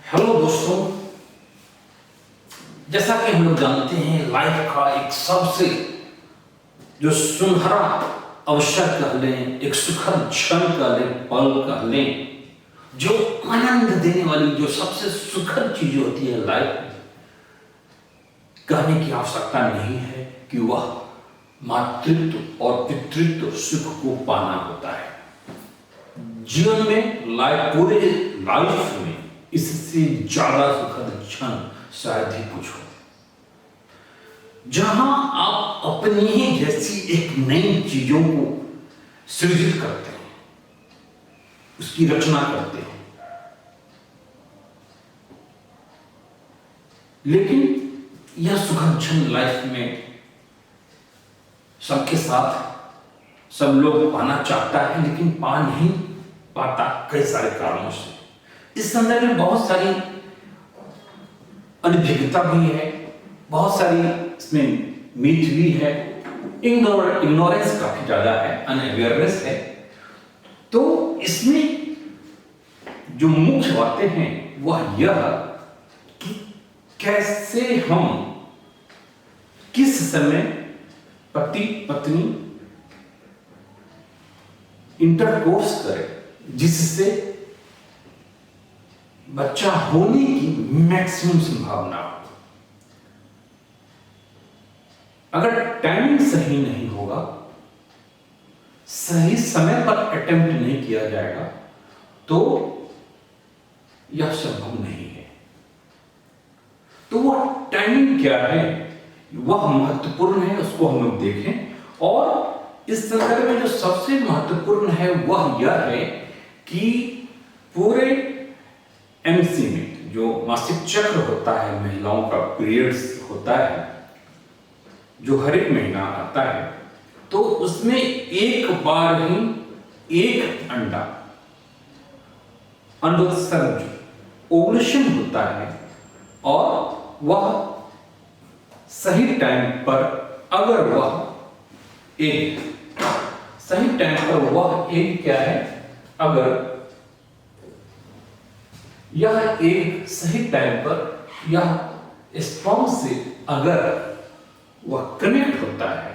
Hello दोस्तों, जैसा कि हम लोग जानते हैं लाइफ का एक सबसे जो सुनहरा अवसर कह लें, एक सुखद क्षण कह लें, पल कह लें, जो आनंद देने वाली जो सबसे सुखद चीज होती है लाइफ में, कहने की आवश्यकता नहीं है कि वह मातृत्व और पितृत्व सुख को पाना होता है। जीवन में पूरे लाइफ में इससे ज्यादा सुखद क्षण शायद ही कुछ हो, जहां आप अपनी ही जैसी एक नई चीजों को सृजित करते हैं, उसकी रचना करते हैं। लेकिन यह सुखद क्षण लाइफ में सबके साथ सब लोग पाना चाहता है, लेकिन पा नहीं पाता कई सारे कारणों से। इस संदर्भ में बहुत सारी अनभिज्ञता भी है, बहुत सारी इसमें मीथ भी है, इग्नोरेंस काफी ज्यादा है, अनअवेयरनेस है। तो इसमें जो मुख्य बातें हैं वह यह कि कैसे हम किस समय पति पत्नी इंटरकोर्स करें जिससे बच्चा होने की मैक्सिमम संभावना हो। अगर टाइमिंग सही नहीं होगा, सही समय पर अटेम्प्ट नहीं किया जाएगा, तो यह संभव नहीं है। तो वह टाइमिंग क्या है, वह महत्वपूर्ण है, उसको हम लोग देखें। और इस संदर्भ में जो सबसे महत्वपूर्ण है वह यह है कि पूरे एमसी में जो मासिक चक्र होता है, महिलाओं का पीरियड्स होता है, जो हर एक महीना आता है, तो उसमें एक बार ही एक अंडोत्सर्ग ओवुलेशन होता है, और वह सही टाइम पर अगर वह एग सही टाइम पर वह एग क्या है, अगर यह एक सही टाइम पर यह स्पर्म से अगर वह कनेक्ट होता है,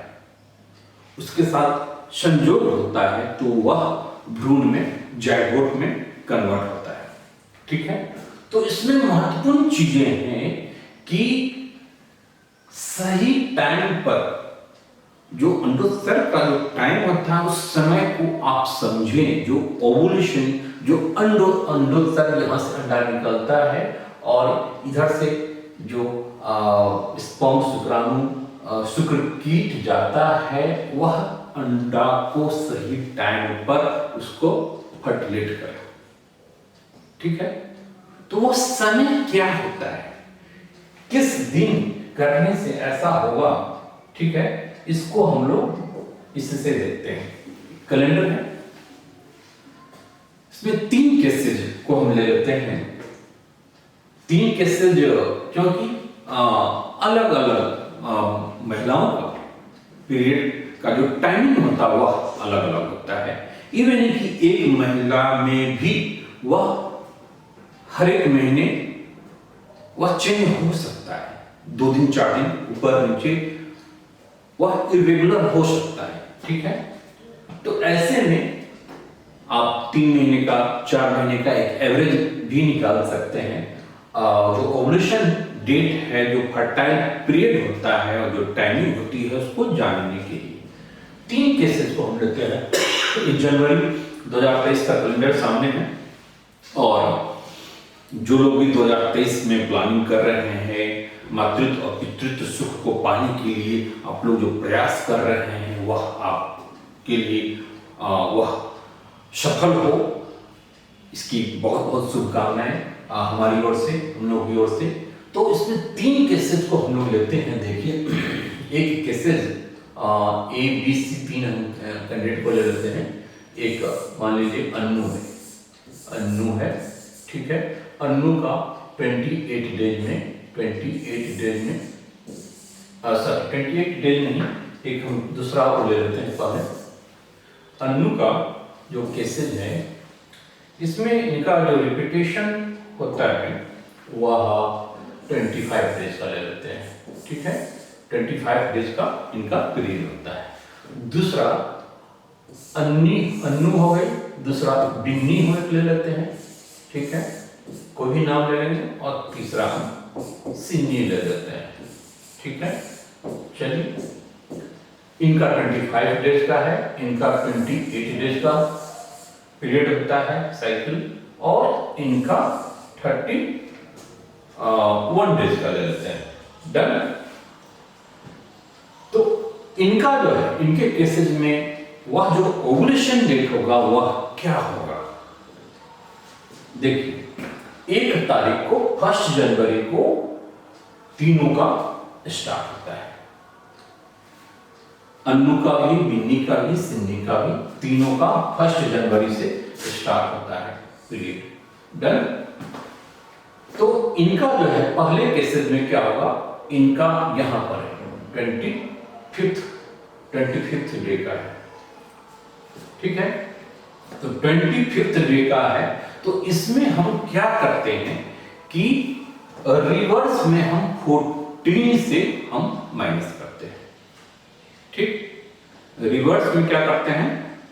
उसके साथ संयोग होता है, तो वह भ्रूण में जायगोट में कन्वर्ट होता है। ठीक है, तो इसमें महत्वपूर्ण चीजें हैं कि सही टाइम पर जो अंडोत्सर्ग का जो टाइम होता है, उस समय को आप समझें। जो ओवुलेशन, जो अंडोत्सर्ग यहां से अंडा निकलता है और इधर से जो स्पर्म शुक्राणु शुक्र कीट जाता है, वह अंडा को सही टाइम पर उसको फर्टिलेट करे। ठीक है, तो वह समय क्या होता है, किस दिन करने से ऐसा होगा, ठीक है, इसको हम लोग इससे देखते हैं। कैलेंडर है, इसमें 3 केसेज को हम ले लेते हैं। 3 केसेज क्योंकि अलग अलग महिलाओं का पीरियड का जो टाइमिंग होता है वह अलग अलग होता है। इवन कि एक महिला में भी वह हर एक महीने वह चेंज हो सकता है, 2 दिन 4 दिन ऊपर नीचे, वह इरेगुलर हो सकता है। ठीक है, तो ऐसे में आप 3 महीने का 4 महीने का एक एवरेज भी निकाल सकते हैं। जो ओवुलेशन डेट है, जो फर्टाइल पीरियड होता है और जो टाइमिंग होती है, उसको जानने के लिए 3 केसेस को हम लेते हैं। जनवरी 2023 का कैलेंडर सामने है, और जो लोग भी 2023 में प्लानिंग कर रहे हैं, मातृत्व और पितृत्व सुख को पाने के लिए आप लोग जो प्रयास कर रहे हैं, वह आपके लिए वह सफल हो, इसकी बहुत बहुत शुभकामनाएं हमारी ओर से, हम लोग की ओर से। तो इसमें 3 केसेस को हम लोग लेते हैं। देखिए, एक cases A B C 3 candidate को ले लेते हैं। एक मान लीजिए अन्नू है, ठीक है, अन्नू का 28 डेज में 28 डेज नहीं, एक हम दूसरा को ले लेते हैं पहले। अन्नू का जो केसेज है, इसमें इनका जो रिपीटेशन होता है वह 25 डेज का ले लेते हैं, ठीक है। 25 डेज का इनका पीरियड होता है। दूसरा अन्नू हो गई, दूसरा बिन्नी हो ले लेते हैं, ठीक है, कोई भी नाम ले लेंगे, और तीसरा हम सिन्नी ले लेते हैं, ठीक है। चलिए, इनका 25 डेज का है, इनका 28 डेज का पीरियड होता है साइकिल, और इनका 31 डेज का ले लेते हैं। डन। तो इनका जो है, इनके केसेस में वह जो ओवुलेशन डेट होगा वह क्या होगा? देखिए, 1 तारीख को 1 जनवरी को तीनों का स्टार्ट होता है, अन्नू का भी, बिन्नी का भी, सिन्नी का भी, तीनों का 1 जनवरी से स्टार्ट होता है पीरियड। डन। तो इनका जो है पहले केसेस में क्या होगा, इनका यहां पर है 25th डे का है, ठीक है। तो 25th डे का है, तो इसमें हम क्या करते हैं कि रिवर्स में हम 14 से हम माइनस करते हैं, ठीक। रिवर्स में क्या करते हैं,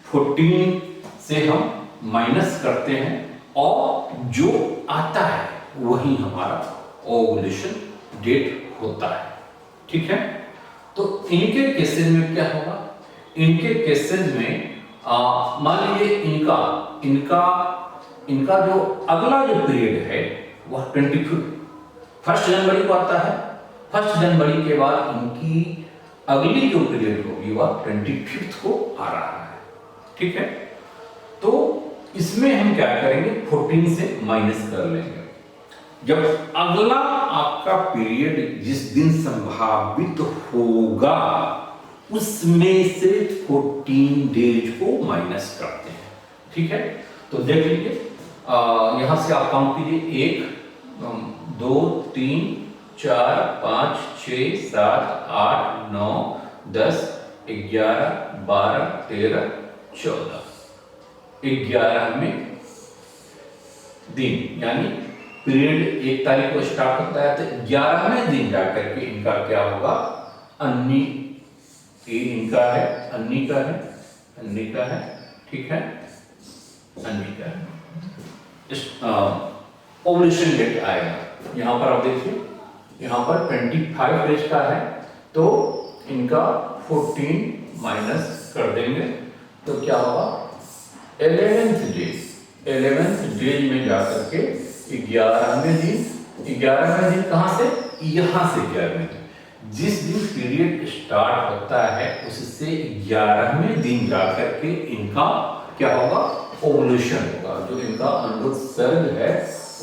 14 से हम माइनस करते हैं, और जो आता है वही हमारा ओवुलेशन डेट होता है, ठीक है। तो इनके केसेस में क्या होगा, इनके केसेस में मान लीजिए इनका जो अगला जो पीरियड है वह 1 जनवरी को आता है। 1 जनवरी के बाद इनकी अगली जो पीरियड होगी वह 25 को आ रहा है, ठीक है। तो इसमें हम क्या करेंगे, 14 से माइनस कर लेंगे। जब अगला आपका पीरियड जिस दिन संभावित होगा उसमें से 14 डेज को माइनस करते हैं, ठीक है। तो देख लीजिए, यहां से आप काउंट कीजिए, 1 2 3 4 5 6 7 8 9 10 11 12 13 14, 11वें दिन, यानी पीरियड 1 तारीख को स्टार्ट होता है, तो 11वें दिन जाकर के इनका क्या होगा, अन्नी, ये इनका है, अन्नी का है, अन्नी का है, ठीक है, अन्नी का है, ओवुलेशन डेट आएगा। यहां पर आप देखिए, यहां पर 25 डेज का है, तो इनका 14 माइनस कर देंगे, तो क्या होगा, 11th डे में जाकर के 11वें दिन कहां से, यहां से 11वें दिन, जिस दिन पीरियड स्टार्ट होता है उससे 11वें दिन जाकर के इनका क्या होगा, ओवुलेशन होगा। जो इनका अंडोत्सर्ग है,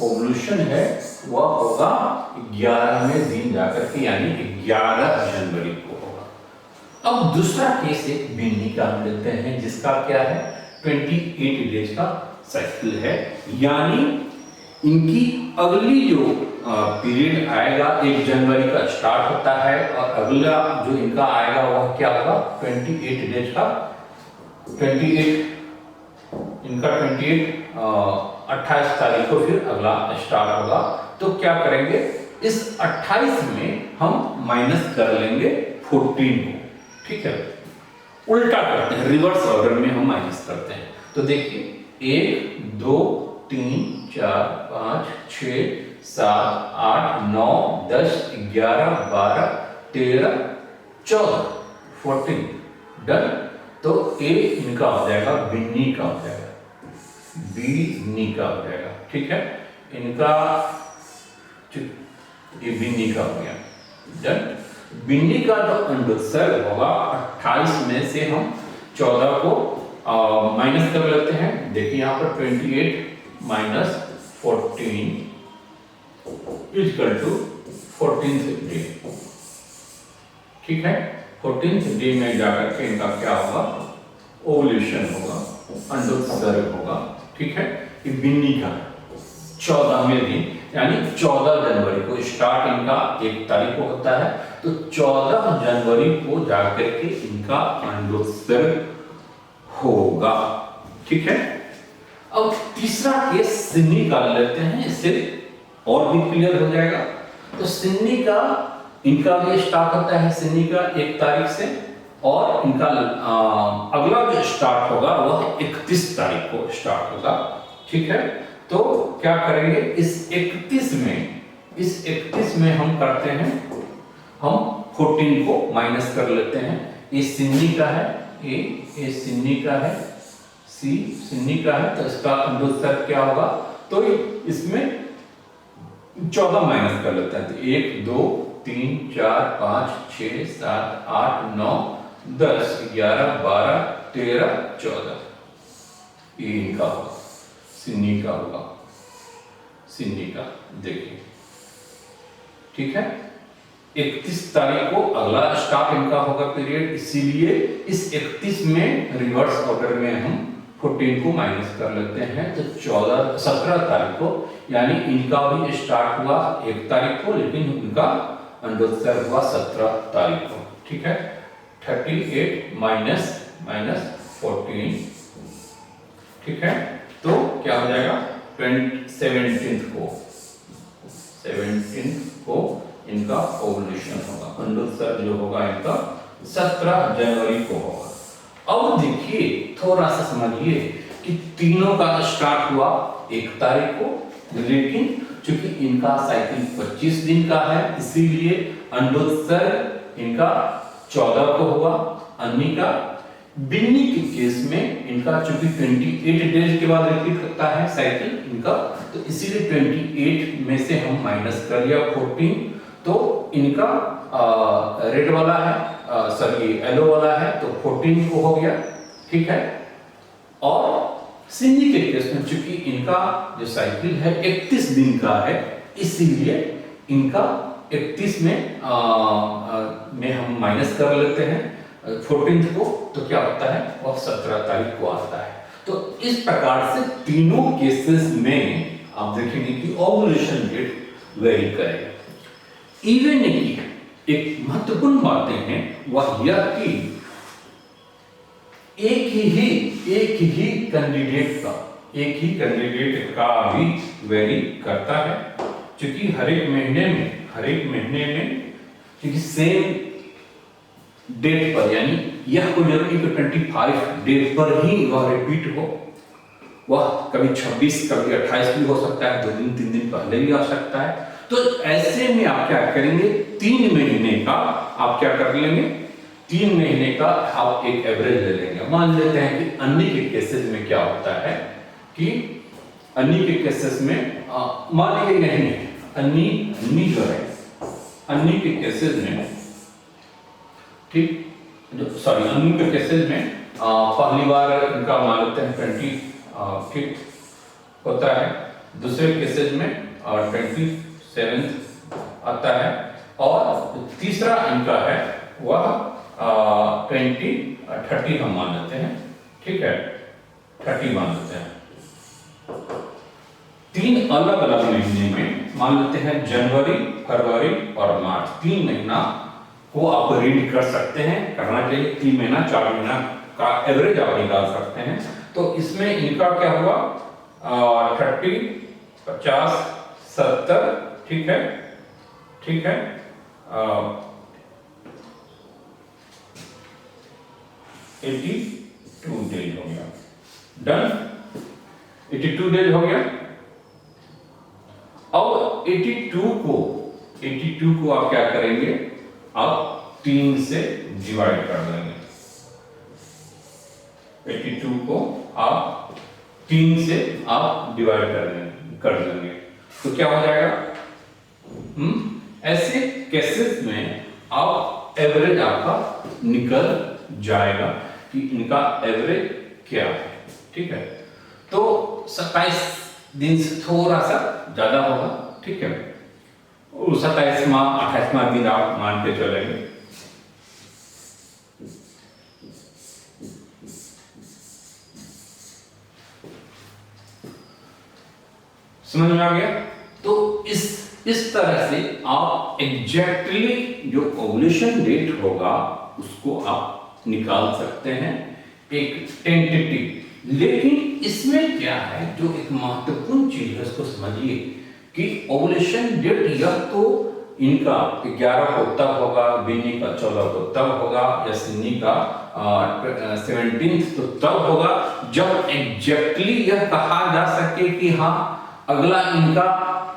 ओवुलेशन है, वह होगा 11वें दिन जाकर के, यानी 11 जनवरी को होगा। अब दूसरा केस एक बिन्नी का हम लेते हैं, जिसका क्या है, 28 डेज का साइकिल है, यानी इनकी अगली जो पीरियड आएगा 1 जनवरी का स्टार्ट होता है, और अगला जो इनका आएगा वह क्या होगा, 28 डेज का, 28 इनका 28 तारीख को फिर अगला स्टार्ट होगा। तो क्या करेंगे, इस 28 में हम माइनस कर लेंगे 14 को, ठीक है, उल्टा करते हैं, रिवर्स ऑर्डर में हम माइनस करते हैं। तो देखिए 1 2 3 4 5 6 7 8 9 10 11 12 13 14, 14 डन। तो ए इनका हो जाएगा, बिन्नी का हो जाएगा, बिन्नी का हो जाएगा, ठीक है। इनका ये बिन्नी का हो गया, डन। बिन्नी का जो अंडोत्सर्ग होगा 28 में से हम 14 को माइनस कर लेते हैं। देखिए यहाँ पर 28 minus 14 equal to 14th day, ठीक है। 14th डे में जाकर के इनका क्या होगा, ओवुलेशन होगा, अंडोत्सर्ग होगा, ठीक है। ये बिन्नी का 14वें दिन, यानी 14 जनवरी को स्टार्ट इनका 1 तारीख को होता है, तो 14 जनवरी को जाकर के इनका अंडोत्सर्ग होगा, ठीक है। अब तीसरा केस सिन्नी का लेते हैं, इससे और भी क्लियर हो जाएगा। तो सिन्नी का इनका भी स्टार्ट होता है सिन्नी का 1 तारीख से, और इनका अगला जो स्टार्ट होगा वह 31 तारीख को स्टार्ट होगा। ठीक है, तो क्या करेंगे इस 31 में हम करते हैं, हम 14 को माइनस कर लेते हैं। ये सिन्नी का है, ये सिन्नी का है, सी सिन्नी का है, तो इसका अंडोत्तर क्या होगा, तो इसमें 14 माइनस कर लेते हैं। तो 1 2 3 4 5 6 7 8 9 10 11 12 13 14, ये इनका होगा, सिन्नी का होगा, सिन्नी का देखिए। ठीक है, 31 तारीख को अगला स्टार्ट इनका होगा पीरियड, इसीलिए इस 31 में रिवर्स ऑर्डर में हम 14 को माइनस कर लेते हैं। तो 17 तारीख को, यानी इनका भी स्टार्ट हुआ 1 तारीख को, लेकिन उनका अंडोत्तर हुआ 17 तारीख को। ठीक है, 38 माइनस 14। ठीक है, तो क्या हो जाएगा 17 को इनका ओवुलेशन होगा, अंडोत्सर्ग जो होगा इनका 17 जनवरी को होगा। अब देखिए थोड़ा सा समझिए कि तीनों का स्टार्ट हुआ 1 तारीख को, लेकिन चूंकि इनका साइकिल 25 दिन का है, इसीलिए अंडोत्सर्ग इनका 14 को होगा। अन्नी का बिन्नी के केस में इनका चूंकि 28 डेज के बाद रिपीट होता है साइकिल इनका, तो इसीलिए 28 में से हम माइनस कर लिया 14, तो इनका रेड वाला है, सॉरी येलो वाला है, तो 14 को हो गया। ठीक है, और सिन्नी के केस में चूंकि इनका जो साइकिल है 31 दिन का है, इसीलिए इनका 31 में हम माइनस कर लेते हैं 14 को, तो क्या होता है वह 17 तारीख को आता है। तो इस प्रकार से तीनों केसेस में आप देखेंगे कि ओवुलेशन डेट वेरी करेगा। इवन की एक महत्वपूर्ण बातें हैं वह यह कि एक ही कैंडिडेट का भी वेरी करता है, क्योंकि हर एक महीने में क्योंकि सेम डेट पर, यानी यह कोई जरूरी कि 25 डेट पर ही वह रिपीट हो, वह कभी 26 कभी 28 भी हो सकता है, 2 दिन 3 दिन पहले भी आ सकता है। तो ऐसे में आप क्या करेंगे, 3 महीने का आप क्या कर लेंगे, 3 महीने का आप एक एवरेज ले लेंगे। मान लेते हैं कि अन्नी के केसेस में क्या होता है कि अन्नी के केसेस में मान लीजिए नहीं है, अन्नी जो है, अन्नी के केसेस में, ठीक, सॉरी अन्नी के केसेस में पहली बार इनका मान लेते हैं 20 ठीक होता है, दूसरे केसेस में 27 आता है, और तीसरा इनका है वह 30 हम मान लेते हैं। ठीक है, 30 मान लेते हैं। 3 अलग अलग महीने में मान लेते हैं, जनवरी, फरवरी और मार्च, 3 महीना को आप रीड कर सकते हैं, करना चाहिए। 3 महीना 4 महीना का एवरेज आप निकाल सकते हैं। तो इसमें इनका क्या हुआ 30 50 70, ठीक है, 82 डेज हो गया, डन, 82 डेज हो गया। अब 82 को आप क्या करेंगे, आप 3 से डिवाइड कर देंगे। 82 को आप 3 से आप डिवाइड कर देंगे, तो क्या हो जाएगा, ऐसे केसेस में आप एवरेज आपका निकल जाएगा कि इनका एवरेज क्या है। ठीक है, तो 27 दिन से थोड़ा सा ज्यादा होगा। ठीक है, और 27वां 28वां दिन आप मान के चलेंगे। समझ में आ गया? तो इस तरह से आप एग्जैक्टली जो ओवुलेशन डेट होगा उसको आप निकाल सकते हैं, एक टेंटेटिव। लेकिन इसमें क्या है, जो एक महत्वपूर्ण चीज है उसको समझिए कि ओवुलेशन डेट यह तो इनका 11 को तब होगा, बिन्नी का 14 को तब होगा, या सिन्नी का 17 तो तब होगा जब एग्जैक्टली यह कहा जा सके कि हाँ अगला इनका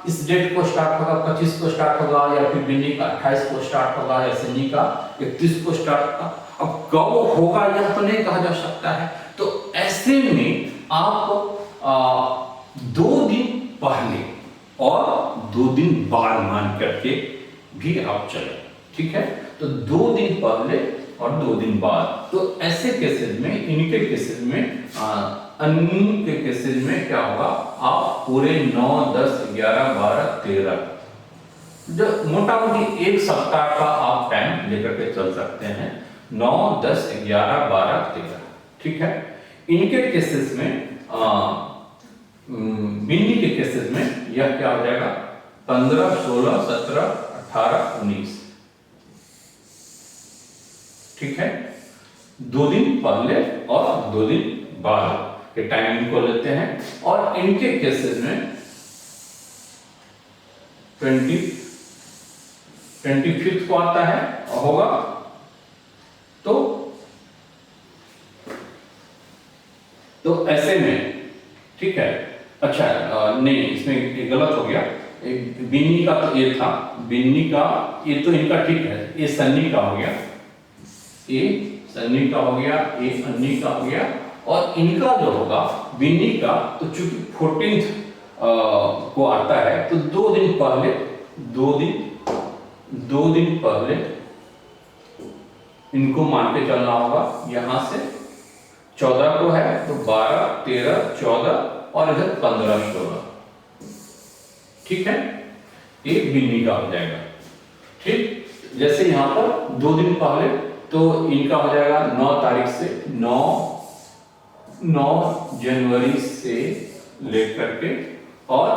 इस डेट को स्टार्ट होगा, 25 को स्टार्ट होगा, या फिर बिन्नी का 28 को स्टार्ट होगा, या सिन्नी का 31 को स्टार्ट होगा। अब कब होगा यह तो नहीं कहा जा सकता है। तो ऐसे में आप 2 दिन पहले और 2 दिन बाद मान करके भी आप चले, ठीक है। तो 2 दिन पहले और 2 दिन बाद। तो ऐसे केसेस में, इनके केसेस में, अन्य के केसेस में क्या होगा, आप पूरे 9, 10, 11, 12, 13 जो मोटा मोटी एक सप्ताह का आप टाइम लेकर के चल सकते हैं। 9, 10, 11, 12, 13, ठीक है। इनके केसेस में बिन्नी के केसेस में यह क्या हो जाएगा, 15, 16, 17, 18, 19, ठीक है। 2 दिन पहले और 2 दिन बाद के टाइमिंग को लेते हैं। और इनके केसेस में 25 को आता है होगा। तो ऐसे में ठीक है। अच्छा नहीं, इसमें एक गलत हो गया। बिन्नी का तो ये था, बिन्नी का ये तो इनका ठीक है, ये सन्नी का हो गया, ये सन्नी का हो गया, ये अन्नी का हो गया। और इनका जो होगा बिन्नी का, तो चूंकि 14 को आता है तो 2 दिन पहले, 2 दिन पहले इनको मान के चलना होगा। यहां से 14 को है तो 12, 13, 14 और इधर 15, 16, ठीक है। ये बिन्नी का हो जाएगा, ठीक। जैसे यहां पर 2 दिन पहले तो इनका हो जाएगा 9 तारीख से, 9 जनवरी से लेकर के, और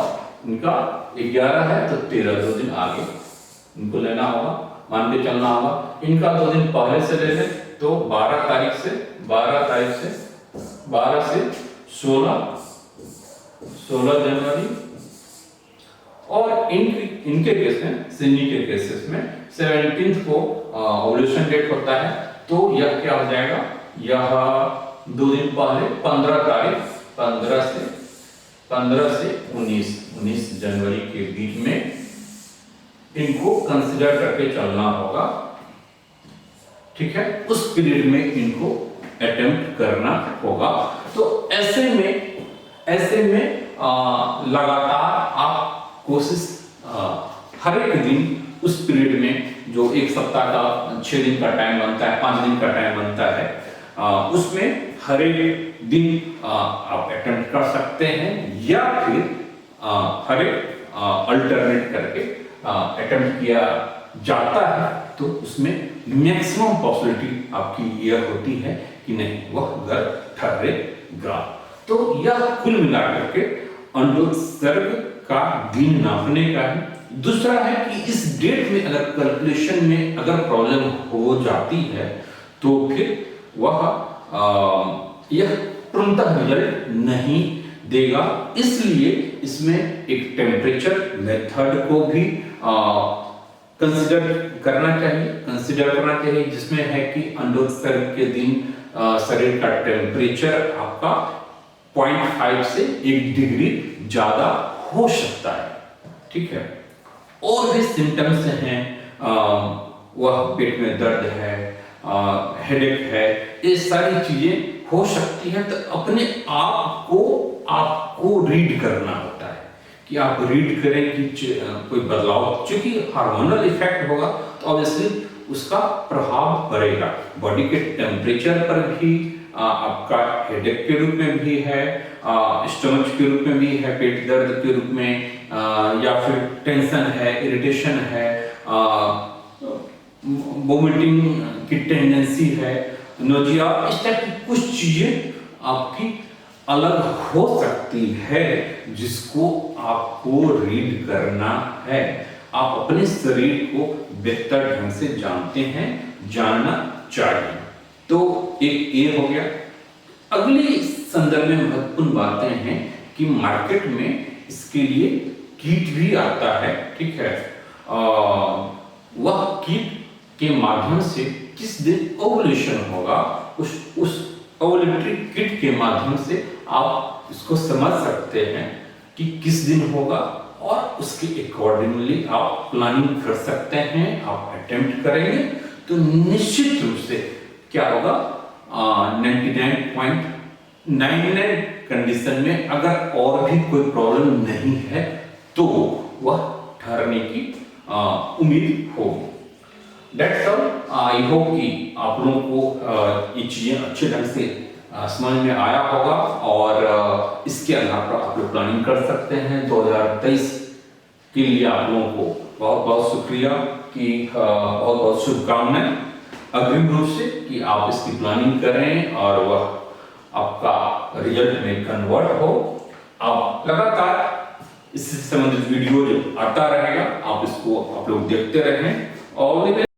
इनका 11 है तो 13, 2 दिन आगे इनको लेना होगा, मान के चलना होगा। इनका 2 दिन पहले से ले लें तो 12 तारीख से 16 जनवरी। और इनके केस में, सिन्नी के केसेस में 17 को ओवुलेशन डेट होता है। तो यह क्या हो जाएगा, यह 2 दिन पहले 15 तारीख, 15 से 19 जनवरी के बीच में इनको कंसीडर करके चलना होगा, ठीक है। उस पीरियड में इनको अटेम्प्ट करना होगा। तो ऐसे में लगातार आप कोशिश हर एक दिन उस पीरियड में, जो एक सप्ताह का 6 दिन का टाइम बनता है, 5 दिन का टाइम बनता है, उसमें हर एक दिन आप अटेम्प्ट कर सकते हैं, या फिर हर एक अल्टरनेट करके अटेम्प्ट किया जाता है। तो उसमें मैक्सिमम पॉसिबिलिटी आपकी यह होती है कि नहीं, वह गर्भ ठहरेगा। तो यह कुल मिलाकर के अंडोत्सर्ग का दिन नापने का है। दूसरा है कि इस डेट में अगर कैलकुलेशन में अगर प्रॉब्लम हो जाती है तो फिर वह यह तुरंत रिजल्ट नहीं देगा। इसलिए इसमें एक टेम्परेचर मेथड को भी कंसीडर करना चाहिए, जिसमें है कि अंडोत्सर्ग के दिन शरीर का टेम्परेचर आपका 0.5 से 1 डिग्री ज्यादा हो सकता है, ठीक है। और भी सिम्टम्स हैं, वह पेट में दर्द है, हेडेक है, ये सारी चीजें हो सकती है। तो अपने आप को आपको रीड करना होता है कि आप रीड करें कि कोई बदलाव, क्योंकि हार्मोनल इफेक्ट होगा तो ऑब्वियसली उसका प्रभाव पड़ेगा बॉडी के टेम्परेचर पर भी, आपका हेडेक के रूप में भी है, स्टमक के रूप में भी है, पेट दर्द के रूप में, या फिर टेंशन है, इरिटेशन है, वोमिटिंग की टेंडेंसी है, नोजिया, इस टाइप की कुछ चीजें आपकी अलग हो सकती है, जिसको आपको रीड करना है। आप अपने शरीर को बेहतर ढंग से जानते हैं, जानना चाहिए। तो एक ये हो गया। अगली संदर्भ में महत्वपूर्ण बातें हैं कि मार्केट में इसके लिए कीट भी आता है, ठीक है, वह कीट के माध्यम से किस दिन ओवुलेशन होगा, उस ओवुलेटरी कीट के माध्यम से आप इसको समझ सकते हैं कि किस दिन होगा, और उसके अकॉर्डिंगली आप प्लानिंग कर सकते हैं। आप अटेम्प्ट करेंगे तो निश्चित रूप से क्या होगा, 99.99 कंडीशन में अगर और भी कोई प्रॉब्लम नहीं है तो वह ठहरने की उम्मीद होगी। That's all। आई होप कि आप लोगों को ये चीजें अच्छे ढंग से समझ में आया होगा, और इसके अलावा आप लोग प्लानिंग कर सकते हैं 2023 के लिए। आप लोगों को बहुत बहुत शुक्रिया कि बहुत बहुत शुभकामनाएं अग्रिम रूप से कि आप इसकी प्लानिंग करें और वह आपका रिजल्ट में कन्वर्ट हो। आप लगातार इससे संबंधित वीडियो जो आता रहेगा आप इसको आप लोग देखते रहें। All the best.